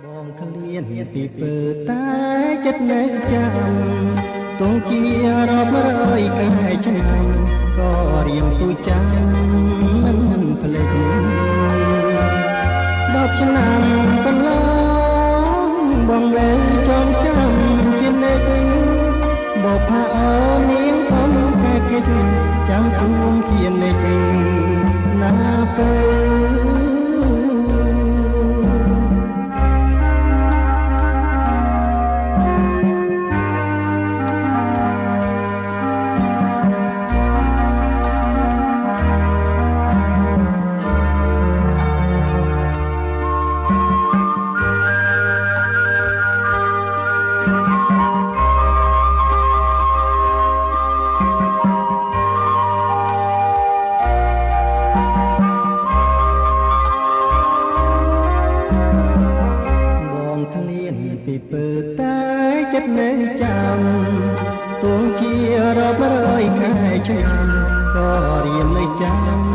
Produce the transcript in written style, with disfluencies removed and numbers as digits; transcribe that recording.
បងឃ្លានពីពើតែចិត្តនៅចាំទងជារាប់រយកែឆ្នាំក៏រៀងទូចាំមិនភ្លេច10ឆ្នាំកន្លងបងនៅចងចាំជានិច្ចបបអូននាងអមខែកិច្ចចាំរួមជានិច្ចណាពេលពីពើតែចិត្តនៅចាំទោះជារាប់រយខែឆ្នាំក៏រៀននៅចាំ